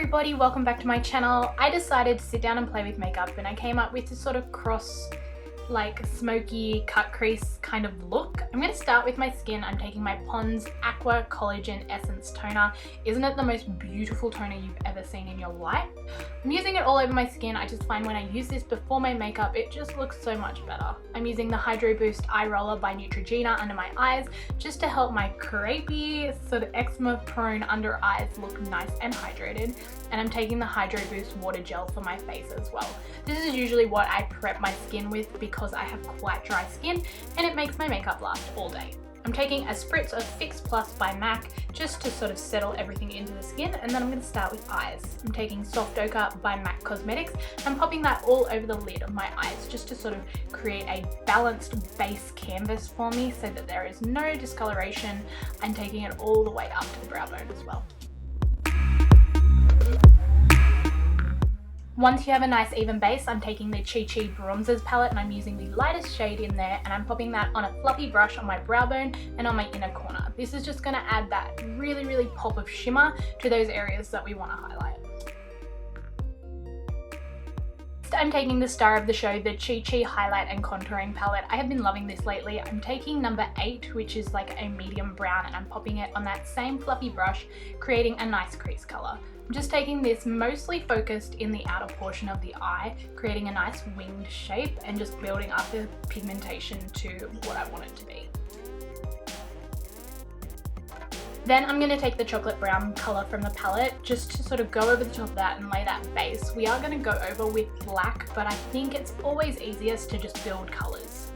everybody, welcome back to my channel. I decided to sit down and play with makeup and I came up with this sort of cross like smoky cut crease kind of look. I'm going to start with my skin. I'm taking my Pond's Aqua Collagen Essence Toner. Isn't it the most beautiful toner you've ever seen in your life? I'm using it all over my skin. I just find when I use this before my makeup, it just looks so much better. I'm using the Hydro Boost Eye Roller by Neutrogena under my eyes just to help my crepey, sort of eczema prone under eyes look nice and hydrated. And I'm taking the Hydro Boost Water Gel for my face as well. This is usually what I prep my skin with because I have quite dry skin and it makes my makeup last all day. I'm taking a spritz of Fix Plus by M.A.C just to sort of settle everything into the skin, and then I'm going to start with eyes. I'm taking Soft Ochre by M.A.C Cosmetics and I'm popping that all over the lid of my eyes just to sort of create a balanced base canvas for me so that there is no discoloration. I'm taking it all the way up to the brow bone as well. Once you have a nice even base, I'm taking the Chi Chi Bronzers palette and I'm using the lightest shade in there and I'm popping that on a fluffy brush on my brow bone and on my inner corner. This is just going to add that really pop of shimmer to those areas that we want to highlight. I'm taking the star of the show, the Chi Chi Highlight and Contouring Palette. I have been loving this lately. I'm taking number 8, which is like a medium brown, and I'm popping it on that same fluffy brush, creating a nice crease color. I'm just taking this mostly focused in the outer portion of the eye, creating a nice winged shape and just building up the pigmentation to what I want it to be. Then I'm going to take the chocolate brown colour from the palette just to sort of go over the top of that and lay that base. We are going to go over with black, but I think it's always easiest to just build colours.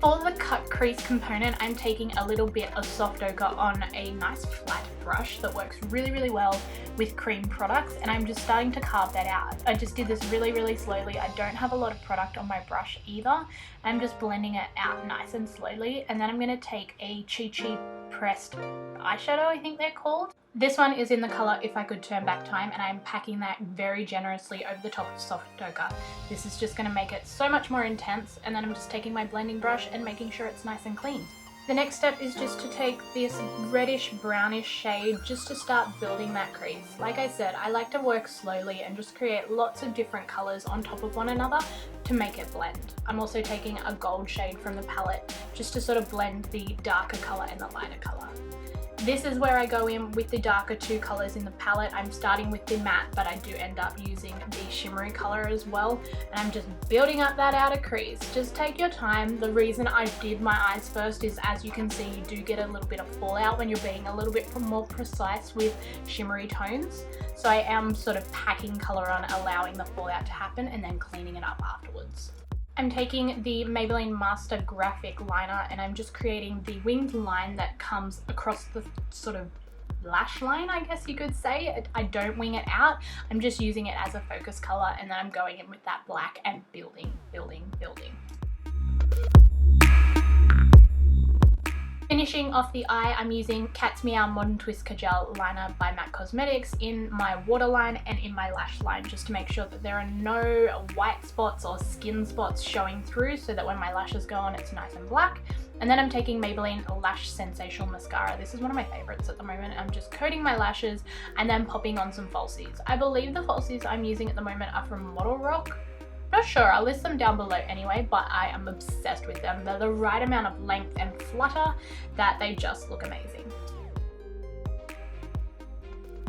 For the cut crease component, I'm taking a little bit of soft ochre on a nice flat brush that works really well with cream products, and I'm just starting to carve that out. I just did this really slowly. I don't have a lot of product on my brush either. I'm just blending it out nice and slowly, and then I'm going to take a Chi Chi pressed eyeshadow, I think they're called. This one is in the colour If I Could Turn Back Time, and I'm packing that very generously over the top of soft ochre. This is just going to make it so much more intense, and then I'm just taking my blending brush and making sure it's nice and clean. The next step is just to take this reddish brownish shade just to start building that crease. Like I said, I like to work slowly and just create lots of different colours on top of one another to make it blend. I'm also taking a gold shade from the palette just to sort of blend the darker colour and the lighter colour. This is where I go in with the darker two colours in the palette. I'm starting with the matte, but I do end up using the shimmery colour as well. And I'm just building up that outer crease. Just take your time. The reason I did my eyes first is, as you can see, you do get a little bit of fallout when you're being a little bit more precise with shimmery tones. So I am sort of packing colour on, allowing the fallout to happen and then cleaning it up afterwards. I'm taking the Maybelline Master Graphic liner and I'm just creating the winged line that comes across the sort of lash line, I guess you could say. I don't wing it out, I'm just using it as a focus color, and then I'm going in with that black and building. Finishing off the eye, I'm using Cat's Meow Modern Twist Kajal liner by M.A.C Cosmetics in my waterline and in my lash line, just to make sure that there are no white spots or skin spots showing through, so that when my lashes go on it's nice and black. And then I'm taking Maybelline Lash Sensational Mascara. This is one of my favorites at the moment. I'm just coating my lashes and then popping on some falsies. I believe the falsies I'm using at the moment are from Model Rock. Not sure, I'll list them down below anyway, but I am obsessed with them. They're the right amount of length and flutter that they just look amazing.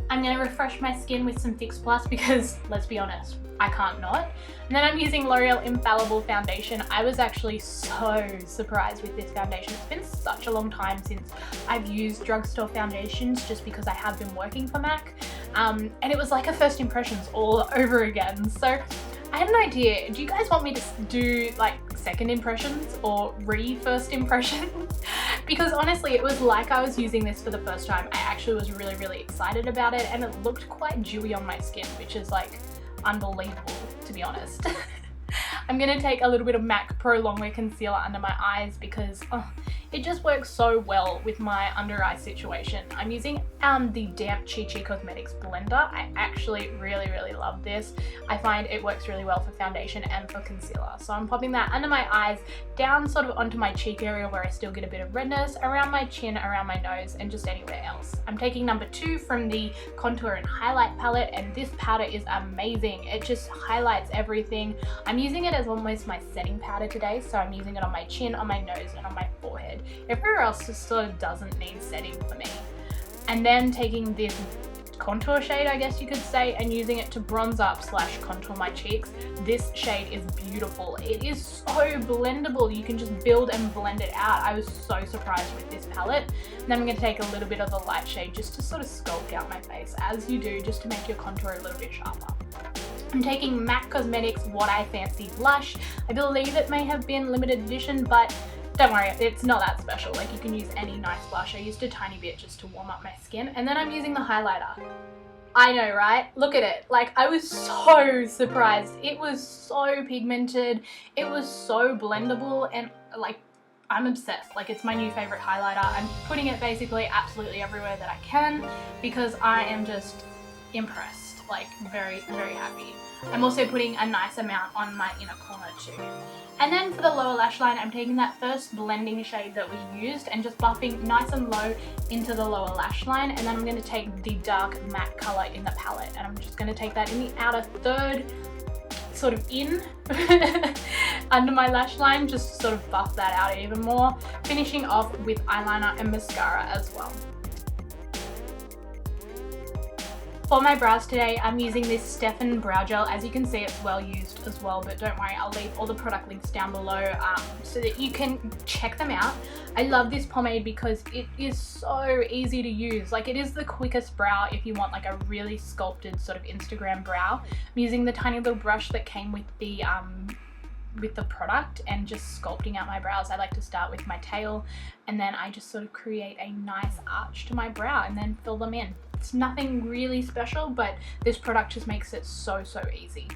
I'm going to refresh my skin with some Fix Plus because, let's be honest, I can't not. And then I'm using Loreal Infallible foundation. I was actually so surprised with this foundation. It's been such a long time since I've used drugstore foundations just because I have been working for M.A.C. And it was like a first impressions all over again. So I had an idea. Do you guys want me to do like second impressions or re-first impressions? Because honestly, it was like I was using this for the first time. I actually was really excited about it, and it looked quite dewy on my skin, which is like unbelievable, to be honest. I'm going to take a little bit of M.A.C Prolongwear concealer under my eyes because it just works so well with my under eye situation. I'm using the Damp Chi Chi Cosmetics blender. I actually really love this. I find it works really well for foundation and for concealer. So I'm popping that under my eyes, down sort of onto my cheek area where I still get a bit of redness, around my chin, around my nose, and just anywhere else. I'm taking number 2 from the Contour and Highlight palette, and this powder is amazing. It just highlights everything. I'm using it as almost my setting powder today, so I'm using it on my chin, on my nose, and on my forehead. Everywhere else just sort of doesn't need setting for me. And then taking this contour shade, I guess you could say, and using it to bronze up / contour my cheeks. This shade is beautiful. It is so blendable. You can just build and blend it out. I was so surprised with this palette. And then I'm going to take a little bit of the light shade just to sort of sculpt out my face, as you do, just to make your contour a little bit sharper. I'm taking M.A.C Cosmetics What I Fancy blush. I believe it may have been limited edition, but don't worry, it's not that special. Like, you can use any nice blush. I used a tiny bit just to warm up my skin. And then I'm using the highlighter. I know, right? Look at it. Like, I was so surprised. It was so pigmented. It was so blendable, and like, I'm obsessed. Like, it's my new favorite highlighter. I'm putting it basically absolutely everywhere that I can because I am just impressed. Like, very happy. I'm also putting a nice amount on my inner corner too. And then for the lower lash line, I'm taking that first blending shade that we used and just buffing nice and low into the lower lash line. And then I'm going to take the dark matte color in the palette, and I'm just going to take that in the outer third, sort of in under my lash line, just to sort of buff that out even more, finishing off with eyeliner and mascara as well. For my brows today, I'm using this Stefan Brow Gel. As you can see, it's well used as well, but don't worry, I'll leave all the product links down below so that you can check them out. I love this pomade because it is so easy to use. Like, it is the quickest brow if you want like a really sculpted sort of Instagram brow. I'm using the tiny little brush that came with the product and just sculpting out my brows. I like to start with my tail, and then I just sort of create a nice arch to my brow and then fill them in. It's nothing really special, but this product just makes it so easy.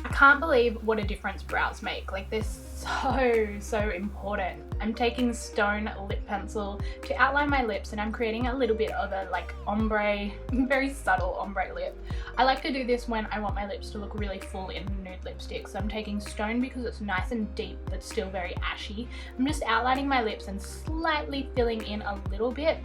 I can't believe what a difference brows make. Like, they're so important. I'm taking Stone lip pencil to outline my lips, and I'm creating a little bit of a like ombre, very subtle ombre lip. I like to do this when I want my lips to look really full in nude lipstick. So I'm taking Stone because it's nice and deep but still very ashy. I'm just outlining my lips and slightly filling in a little bit.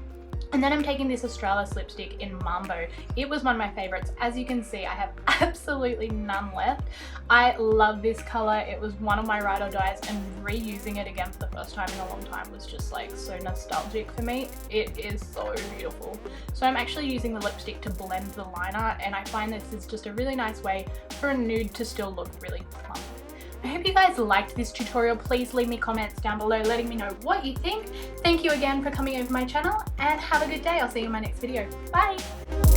And then I'm taking this Australis lipstick in Mambo. It was one of my favorites. As you can see, I have absolutely none left. I love this color. It was one of my ride or dies, and reusing it again for the first time in a long time was just like so nostalgic for me. It is so beautiful. So I'm actually using the lipstick to blend the liner, and I find this is just a really nice way for a nude to still look really plump. I hope you guys liked this tutorial. Please leave me comments down below letting me know what you think. Thank you again for coming over my channel, and have a good day. I'll see you in my next video. Bye!